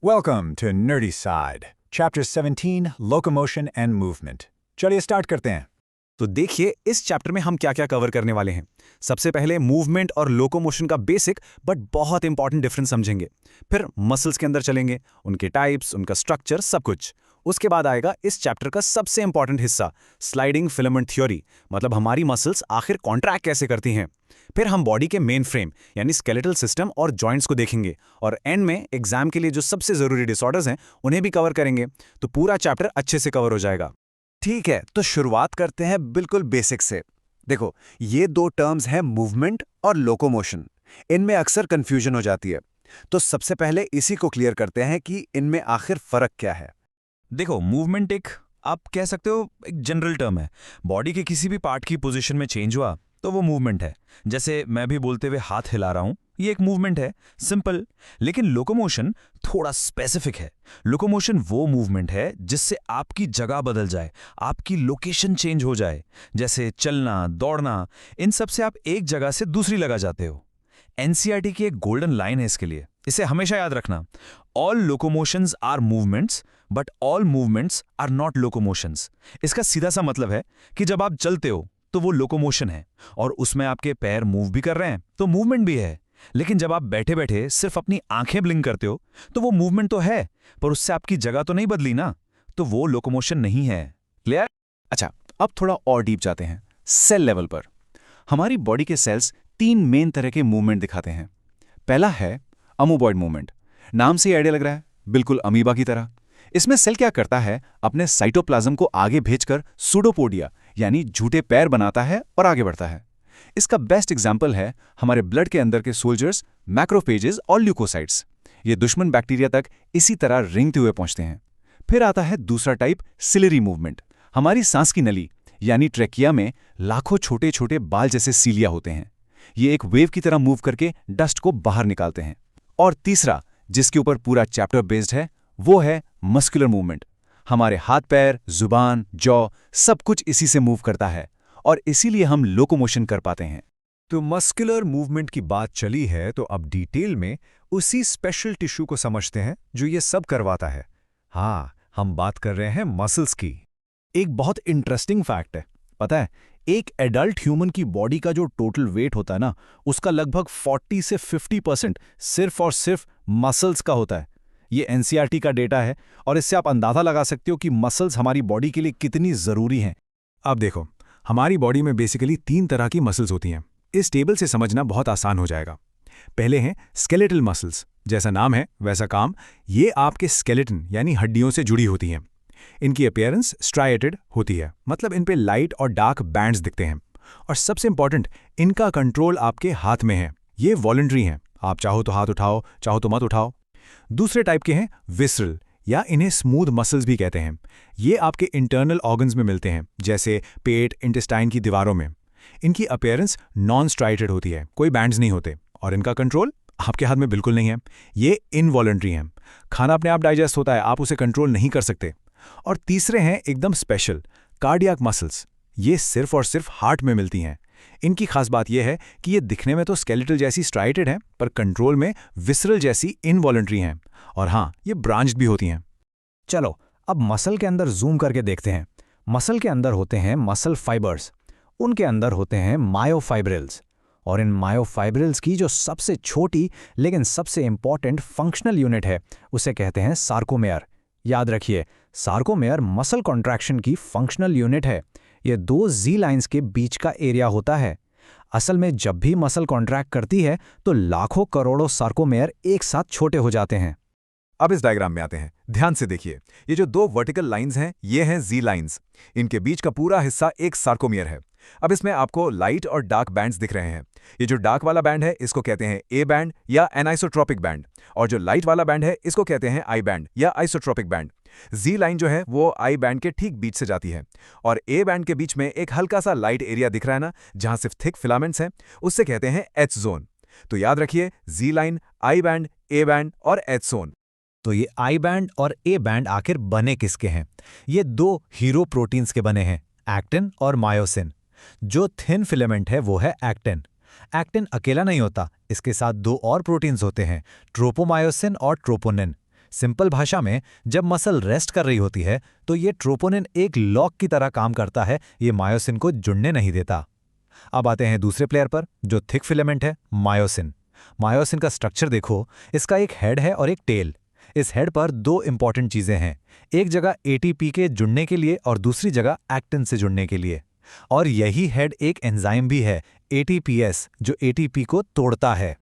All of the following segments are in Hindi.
Welcome to Nerdy Side, Chapter 17, Locomotion and Movement. चलिए स्टार्ट करते हैं। तो देखिए इस चैप्टर में हम क्या क्या कवर करने वाले हैं। सबसे पहले मूवमेंट और लोकोमोशन का बेसिक बट बहुत इंपॉर्टेंट डिफरेंस समझेंगे। फिर मसल्स के अंदर चलेंगे, उनके टाइप्स, उनका स्ट्रक्चर, सब कुछ। उसके बाद आएगा इस चैप्टर का सबसे इंपॉर्टेंट हिस्सा, स्लाइडिंग फिलामेंट थ्योरी, मतलब हमारी मसल्स आखिर कॉन्ट्रैक्ट कैसे करती हैं। फिर हम बॉडी के मेन फ्रेम यानी स्केलेटल सिस्टम और जॉइंट्स को देखेंगे, और एंड में एग्जाम के लिए जो सबसे जरूरी डिसऑर्डर्स हैं उन्हें भी कवर करेंगे। तो पूरा चैप्टर अच्छे से कवर हो जाएगा। ठीक है, तो शुरुआत करते हैं बिल्कुल बेसिक से। देखो, ये दो टर्म्स हैं मूवमेंट और लोकोमोशन। इनमें अक्सर कंफ्यूजन हो जाती है, तो सबसे पहले इसी को क्लियर करते हैं कि इनमें आखिर फर्क क्या है। देखो, मूवमेंट एक आप कह सकते हो एक जनरल टर्म है। बॉडी के किसी भी पार्ट की पोजीशन में चेंज हुआ तो वो मूवमेंट है। जैसे मैं भी बोलते हुए हाथ हिला रहा हूं, ये एक मूवमेंट है, सिंपल। लेकिन लोकोमोशन थोड़ा स्पेसिफिक है। लोकोमोशन वो मूवमेंट है जिससे आपकी जगह बदल जाए, आपकी लोकेशन चेंज हो जाए। जैसे चलना, दौड़ना, इन सब से आप एक जगह से दूसरी लगा जाते हो। एनसीईआरटी की एक गोल्डन लाइन है इसके लिए, इसे हमेशा याद रखना। All locomotions are movements but all movements are not locomotions. इसका सीधा सा मतलब है कि जब आप चलते हो तो वो लोकोमोशन है, और उसमें आपके पैर मूव भी कर रहे हैं तो मूवमेंट भी है। लेकिन जब आप बैठे बैठे सिर्फ अपनी आंखें ब्लिंक करते हो तो वो मूवमेंट तो है, पर उससे आपकी जगह तो नहीं बदली ना, तो वो लोकोमोशन नहीं है। क्लियर? अच्छा, अब थोड़ा और डीप जाते हैं, सेल लेवल पर। हमारी बॉडी के सेल्स तीन मेन तरह के मूवमेंट दिखाते हैं। पहला है अमोबॉइड मूवमेंट। नाम से ही आइडिया लग रहा है, बिल्कुल अमीबा की तरह। इसमें सेल क्या करता है, अपने साइटोप्लाज्म को आगे भेजकर सूडोपोडिया यानी झूठे पैर बनाता है और आगे बढ़ता है। इसका बेस्ट एग्जाम्पल है हमारे ब्लड के अंदर के सोल्जर्स, मैक्रोफेजेस और ल्यूकोसाइट्स। ये दुश्मन बैक्टीरिया तक इसी तरह रेंगते हुए पहुंचते हैं। फिर आता है दूसरा टाइप, सिलेरी मूवमेंट। हमारी सांस की नली यानी ट्रेकिया में लाखों छोटे छोटे बाल जैसे सीलिया होते हैं। ये एक वेव की तरह मूव करके डस्ट को बाहर निकालते हैं। और तीसरा, जिसके ऊपर पूरा चैप्टर बेस्ड है, वो है मस्कुलर मूवमेंट। हमारे हाथ पैर, जुबान, जॉ, सब कुछ इसी से मूव करता है, और इसीलिए हम लोकोमोशन कर पाते हैं। तो मस्कुलर मूवमेंट की बात चली है तो अब डिटेल में उसी स्पेशल टिश्यू को समझते हैं जो ये सब करवाता है। हाँ, हम बात कर रहे हैं मसल्स की। एक बहुत इंटरेस्टिंग फैक्ट है, पता है, एक एडल्ट ह्यूमन की बॉडी का जो टोटल वेट होता है ना, उसका लगभग 40 से 50% सिर्फ और सिर्फ मसल्स का होता है। ये एनसीईआरटी का डेटा है, और इससे आप अंदाजा लगा सकते हो कि मसल्स हमारी बॉडी के लिए कितनी ज़रूरी हैं। अब देखो, हमारी बॉडी में बेसिकली 3 तरह की मसल्स होती हैं। इस टेबल से समझना बहुत आसान हो जाएगा। पहले हैं स्केलेटल मसल्स, जैसा नाम है वैसा काम। ये आपके स्केलेटन यानी हड्डियों से जुड़ी होती हैं। इनकी अपीयरेंस स्ट्राइएटेड होती है, मतलब इन पे लाइट और डार्क बैंड्स दिखते हैं। और सबसे इंपॉर्टेंट, इनका कंट्रोल आपके हाथ में है। ये वॉलंटरी हैं, आप चाहो तो हाथ उठाओ, चाहो तो मत उठाओ। दूसरे टाइप के हैं विसरल, या इन्हें स्मूथ मसल्स भी कहते हैं। ये आपके इंटरनल ऑर्गन्स में मिलते हैं, जैसे पेट, इंटेस्टाइन की दीवारों में। इनकी अपीयरेंस नॉन स्ट्राइटेड होती है, कोई बैंड्स नहीं होते, और इनका कंट्रोल आपके हाथ में बिल्कुल नहीं है। ये इनवॉलंटरी हैं, खाना अपने आप डाइजेस्ट होता है, आप उसे कंट्रोल नहीं कर सकते। और तीसरे हैं एकदम स्पेशल, कार्डियक मसल्स। ये सिर्फ और सिर्फ हार्ट में मिलती हैं। इनकी खास बात यह है कि ये दिखने में तो स्केलेटल जैसी स्ट्राइटेड हैं, पर कंट्रोल में विसरल जैसी इनवॉलंटरी हैं। और हाँ, ये ब्रांच्ड भी होती हैं। चलो अब मसल के अंदर जूम करके देखते हैं। मसल के अंदर होते हैं मसल फाइबर्स, उनके अंदर होते हैं मायोफाइब्रिल्स, और इन मायोफाइब्रिल्स की जो सबसे छोटी लेकिन सबसे इंपॉर्टेंट फंक्शनल यूनिट है, उसे कहते हैं सार्कोमेयर। याद रखिए, सार्कोमेयर मसल कॉन्ट्रैक्शन की फंक्शनल यूनिट है। ये 2 जी लाइंस के बीच का एरिया होता है। असल में जब भी मसल कॉन्ट्रैक्ट करती है तो लाखों करोड़ों सार्कोमेयर एक साथ छोटे हो जाते हैं। अब इस डायग्राम में आते हैं, ध्यान से देखिए। ये जो 2 वर्टिकल लाइंस हैं, ये हैं जी लाइंस। इनके बीच का पूरा हिस्सा एक सार्कोमियर है। अब इसमें आपको लाइट और डार्क बैंड्स दिख रहे हैं। ये जो डार्क वाला बैंड है, इसको कहते हैं ए बैंड या एनाइसोट्रोपिक बैंड, और जो लाइट वाला बैंड है, इसको कहते हैं आई बैंड या आइसोट्रोपिक बैंड। जी लाइन जो है वो आई बैंड के ठीक बीच से जाती है, और ए बैंड के बीच में एक हल्का सा लाइट एरिया दिख रहा है ना, जहां सिर्फ थिक फिलामेंट्स हैं, उससे कहते हैं एच जोन। तो याद रखिए, G line, I band, A band और एच जोन। तो ये आई बैंड और ए बैंड आखिर बने किसके हैं? ये 2 हीरो प्रोटीन्स के बने हैं, एक्टिन और मायोसिन। जो थिन फिलामेंट है वो है एक्टिन। एक्टिन अकेला नहीं होता, इसके साथ 2 और प्रोटीन्स होते हैं, ट्रोपोमायोसिन और ट्रोपोनिन। सिंपल भाषा में, जब मसल रेस्ट कर रही होती है तो ये ट्रोपोनिन एक लॉक की तरह काम करता है, ये मायोसिन को जुड़ने नहीं देता। अब आते हैं दूसरे प्लेयर पर, जो थिक फिलामेंट है, मायोसिन। मायोसिन का स्ट्रक्चर देखो, इसका एक हेड है और एक टेल। इस हेड पर दो इंपॉर्टेंट चीजें हैं, एक जगह एटीपी के जुड़ने के लिए और दूसरी जगह एक्टिन से जुड़ने के लिए। और यही हेड एक एंजाइम भी है, एटीपीएस, जो एटीपी को तोड़ता है।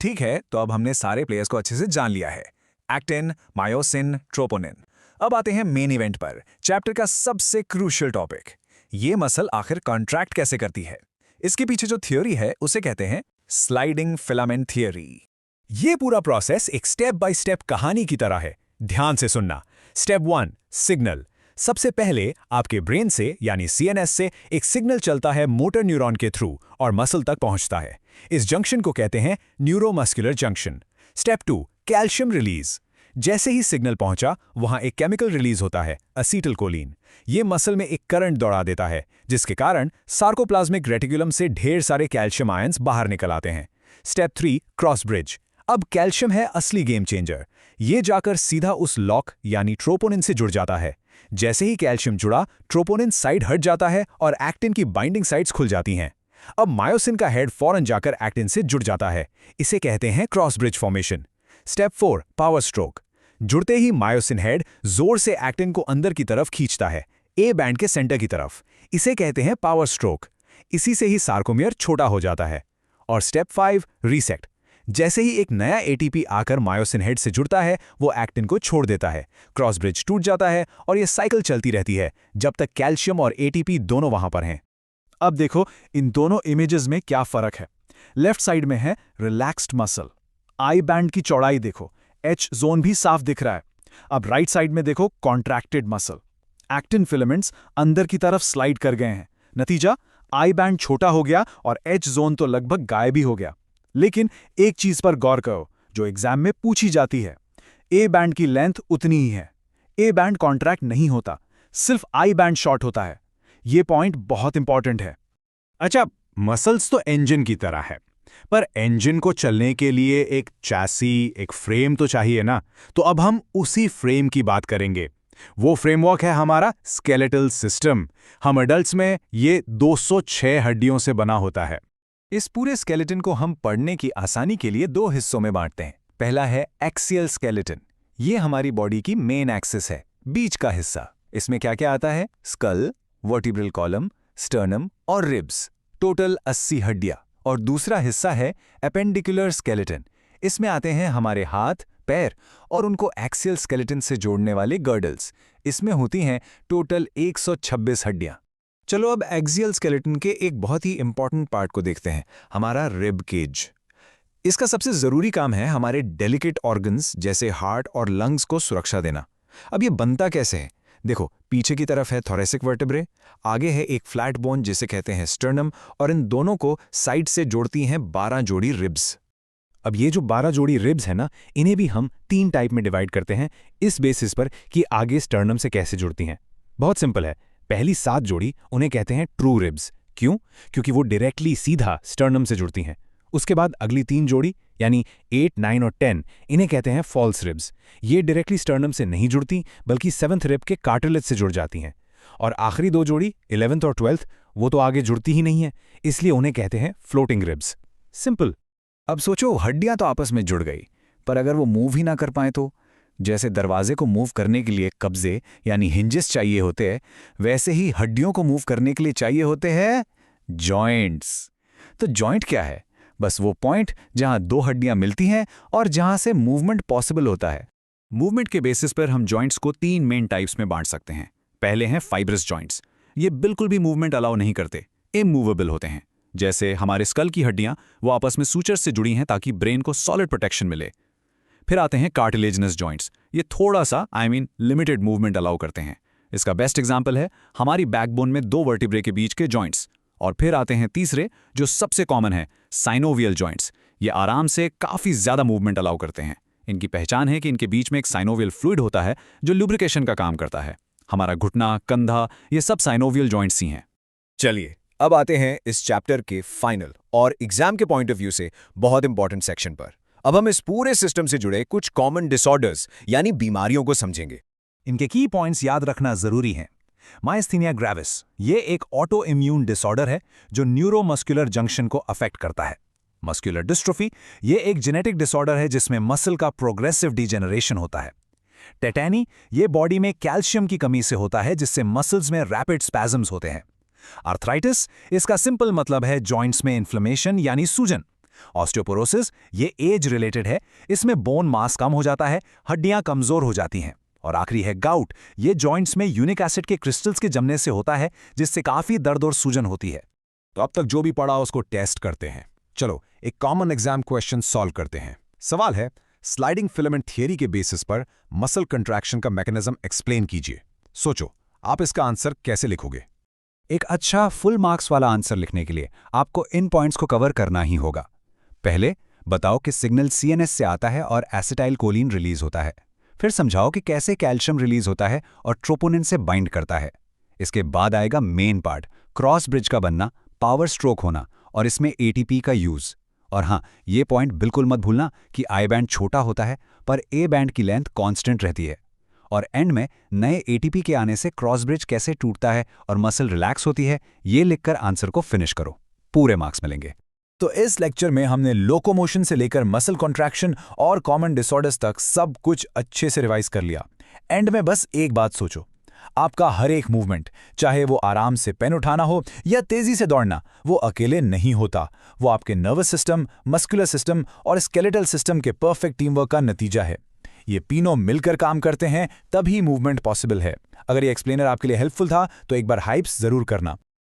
ठीक है, तो अब हमने सारे प्लेयर्स को अच्छे से जान लिया है, एक्टिन, मायोसिन, ट्रोपोनिन। अब आते हैं मेन इवेंट पर, चैप्टर का सबसे क्रूशियल टॉपिक। ये मसल आखिर कॉन्ट्रैक्ट कैसे करती है? इसके पीछे जो थ्योरी है उसे कहते हैं स्लाइडिंग फिलामेंट थ्योरी। ये पूरा प्रोसेस एक स्टेप बाय स्टेप कहानी की तरह है। ध्यान से सुनना। Step 1, signal. सबसे पहले आपके ब्रेन से यानी सीएनएस से एक सिग्नल चलता है मोटर न्यूरॉन के थ्रू और मसल तक पहुंचता है। इस जंक्शन को कहते हैं neuromuscular junction. Step 2, calcium release. जैसे ही सिग्नल पहुंचा, वहां एक केमिकल रिलीज होता है, असीटलकोलिन। ये मसल में एक करंट दौड़ा देता है, जिसके कारण सार्कोप्लाज्मिक रेटिकुलम से ढेर सारे कैल्शियम आयंस बाहर निकल आते हैं। Step 3, cross bridge. अब कैल्शियम है असली गेम चेंजर। ये जाकर सीधा उस लॉक यानी ट्रोपोनिन से जुड़ जाता है। जैसे ही कैल्शियम जुड़ा, ट्रोपोनिन साइड हट जाता है और एक्टिन की बाइंडिंग साइट्स खुल जाती हैं। अब मायोसिन का हेड फौरन जाकर एक्टिन से जुड़ जाता है। इसे कहते हैं cross bridge formation. Step 4, power stroke. जुड़ते ही मायोसिन हेड जोर से एक्टिन को अंदर की तरफ खींचता है, ए बैंड के सेंटर की तरफ। इसे कहते हैं पावर स्ट्रोक। इसी से ही सार्कोमियर छोटा हो जाता है। और स्टेप 5, रीसेट। जैसे ही एक नया एटीपी आकर मायोसिन हेड से जुड़ता है, वो एक्टिन को छोड़ देता है, क्रॉस ब्रिज टूट जाता है और ये साइकिल चलती रहती है जब तक कैल्शियम और एटीपी दोनों वहां पर हैं। अब देखो इन दोनों इमेजेस में क्या फर्क है। लेफ्ट साइड में है रिलैक्स्ड मसल, आई बैंड की चौड़ाई देखो, एच जोन भी साफ दिख रहा है। अब राइट साइड में देखो कॉन्ट्रैक्टेड मसल, एक्टिन फिलामेंट्स अंदर की तरफ स्लाइड कर गए हैं। नतीजा, आई बैंड छोटा हो गया और एच जोन तो लगभग गायब ही हो गया। लेकिन एक चीज पर गौर करो जो एग्जाम में पूछी जाती है, ए बैंड की लेंथ उतनी ही है। ए बैंड कॉन्ट्रैक्ट नहीं होता, सिर्फ आई बैंड शॉर्ट होता है। ये पॉइंट बहुत इंपॉर्टेंट है। अच्छा, मसल्स तो इंजन की तरह है, पर इंजन को चलने के लिए एक चैसी, एक फ्रेम तो चाहिए ना। तो अब हम उसी फ्रेम की बात करेंगे। वो फ्रेमवर्क है हमारा स्केलेटल सिस्टम। हम एडल्ट्स में ये 206 हड्डियों से बना होता है। इस पूरे स्केलेटन को हम पढ़ने की आसानी के लिए दो हिस्सों में बांटते हैं। पहला है एक्सियल स्केलेटन। ये हमारी बॉडी की मेन एक्सिस है, बीच का हिस्सा। इसमें क्या क्या आता है? स्कल, वर्टिब्रल कॉलम, स्टर्नम और रिब्स, टोटल 80 हड्डियां। और दूसरा हिस्सा है एपेंडिकुलर स्केलेटन। इसमें आते हैं हमारे हाथ, पैर और उनको एक्सियल स्केलेटन से जोड़ने वाले गर्डल्स। इसमें होती हैं टोटल 126 हड्डियां। चलो अब एक्सियल स्केलेटन के एक बहुत ही इंपॉर्टेंट पार्ट को देखते हैं, हमारा रिब केज। इसका सबसे जरूरी काम है हमारे डेलिकेट ऑर्गन्स जैसे हार्ट और लंग्स को सुरक्षा देना। अब ये बनता कैसे है? देखो, पीछे की तरफ है थोरेसिक वर्टेब्रे, आगे है एक फ्लैट बोन जिसे कहते हैं स्टर्नम, और इन दोनों को साइड से जोड़ती हैं 12 जोड़ी रिब्स। अब ये जो 12 जोड़ी रिब्स है ना, इन्हें भी हम 3 टाइप में डिवाइड करते हैं इस बेसिस पर कि आगे स्टर्नम से कैसे जुड़ती हैं। बहुत सिंपल है। पहली 7 जोड़ी उन्हें कहते हैं ट्रू रिब्स। क्यों? क्योंकि वो डायरेक्टली सीधा स्टर्नम से जुड़ती हैं। उसके बाद अगली 3 जोड़ी यानी 8, 9 और 10 इन्हें कहते हैं फॉल्स रिब्स। ये डायरेक्टली स्टर्नम से नहीं जुड़ती बल्कि 7th रिब के कार्टिलेज से जुड़ जाती हैं। और आखिरी 2 जोड़ी 11th और 12th वो तो आगे जुड़ती ही नहीं है, इसलिए उन्हें कहते हैं फ्लोटिंग रिब्स। सिंपल। अब सोचो, हड्डियां तो आपस में जुड़ गई, पर अगर वो मूव ही ना कर पाए तो? जैसे दरवाजे को मूव करने के लिए कब्जे यानी हिंजेस चाहिए होते हैं, वैसे ही हड्डियों को मूव करने के लिए चाहिए होते हैं जॉइंट्स। तो जॉइंट क्या है? बस वो पॉइंट जहां 2 हड्डियां मिलती हैं और जहां से मूवमेंट पॉसिबल होता है। मूवमेंट के बेसिस पर हम जॉइंट्स को 3 मेन टाइप्स में बांट सकते हैं। पहले हैं फाइब्रस जॉइंट्स। ये बिल्कुल भी मूवमेंट अलाउ नहीं करते, इमूवेबल होते हैं। जैसे हमारे स्कल की हड्डियां, वो आपस में सूचर से जुड़ी हैं ताकि ब्रेन को सॉलिड प्रोटेक्शन मिले। फिर आते हैं कार्टिलेजनस जॉइंट्स। ये थोड़ा सा लिमिटेड मूवमेंट अलाउ करते हैं। इसका बेस्ट एग्जांपल है हमारी बैकबोन में 2 वर्टिब्रे के बीच के जॉइंट्स। और फिर आते हैं तीसरे, जो सबसे कॉमन है, साइनोवियल जॉइंट्स। ये आराम से काफी ज्यादा मूवमेंट अलाउ करते हैं। इनकी पहचान है कि इनके बीच में एक साइनोवियल फ्लूइड होता है जो लुब्रिकेशन का काम करता है। हमारा घुटना, कंधा, ये सब साइनोवियल जॉइंट्स ही हैं। चलिए अब आते हैं इस चैप्टर के फाइनल और एग्जाम के पॉइंट ऑफ व्यू से बहुत इंपॉर्टेंट सेक्शन पर। अब हम इस पूरे सिस्टम से जुड़े कुछ कॉमन डिसऑर्डर्स यानी बीमारियों को समझेंगे। इनके की पॉइंट्स याद रखना जरूरी हैं। माइस्थीनिया ग्रेविस ये एक ऑटो इम्यून डिसऑर्डर है जो न्यूरोमस्कुलर जंक्शन को अफेक्ट करता है। मस्कुलर डिस्ट्रोफी ये एक जेनेटिक डिसऑर्डर है जिसमें मसल का प्रोग्रेसिव डिजेनरेशन होता है। टेटैनी ये बॉडी में कैल्शियम की कमी से होता है जिससे मसल्स में रैपिड स्पैज़म्स होते हैं। आर्थराइटिस इसका सिंपल मतलब है जॉइंट्स में इन्फ्लेमेशन यानी सूजन। ऑस्टियोपोरोसिस ये एज रिलेटेड है, इसमें बोन मास कम हो जाता है, हड्डियां कमजोर हो जाती हैं। और आखिरी है गाउट, ये जॉइंट्स में यूनिक एसिड के क्रिस्टल्स के जमने से होता है जिससे काफी दर्द और सूजन होती है। तो अब तक जो भी पढ़ा उसको टेस्ट करते हैं। चलो एक कॉमन एग्जाम क्वेश्चन सॉल्व करते हैं। सवाल है, स्लाइडिंग फिलामेंट थियरी के बेसिस पर मसल कंट्रैक्शन का मैकेनिज्म एक्सप्लेन कीजिए। सोचो आप इसका आंसर कैसे लिखोगे। एक अच्छा फुल मार्क्स वाला आंसर लिखने के लिए आपको इन पॉइंट्स को कवर करना ही होगा। पहले बताओ कि सिग्नल सीएनएस से आता है और एसिटाइल कोलिन रिलीज होता है। फिर समझाओ कि कैसे कैल्शियम रिलीज होता है और ट्रोपोनिन से बाइंड करता है। इसके बाद आएगा मेन पार्ट, क्रॉस ब्रिज का बनना, पावर स्ट्रोक होना और इसमें एटीपी का यूज। और हाँ, ये पॉइंट बिल्कुल मत भूलना कि आई बैंड छोटा होता है पर ए बैंड की लेंथ कांस्टेंट रहती है। और एंड में नए एटीपी के आने से क्रॉस ब्रिज कैसे टूटता है और मसल रिलैक्स होती है, ये लिखकर आंसर को फिनिश करो। पूरे मार्क्स मिलेंगे। तो इस लेक्चर में हमने लोकोमोशन से लेकर मसल कॉन्ट्रैक्शन और कॉमन डिसऑर्डर्स तक सब कुछ अच्छे से रिवाइज कर लिया। एंड में बस एक बात सोचो, आपका हर एक मूवमेंट, चाहे वो आराम से पेन उठाना हो या तेजी से दौड़ना, वो अकेले नहीं होता। वो आपके नर्वस सिस्टम, मस्कुलर सिस्टम और स्केलेटल सिस्टम के परफेक्ट टीम वर्क का नतीजा है। ये तीनों मिलकर काम करते हैं तभी मूवमेंट पॉसिबल है। अगर ये एक्सप्लेनर आपके लिए हेल्पफुल था तो एक बार हाइप्स जरूर करना।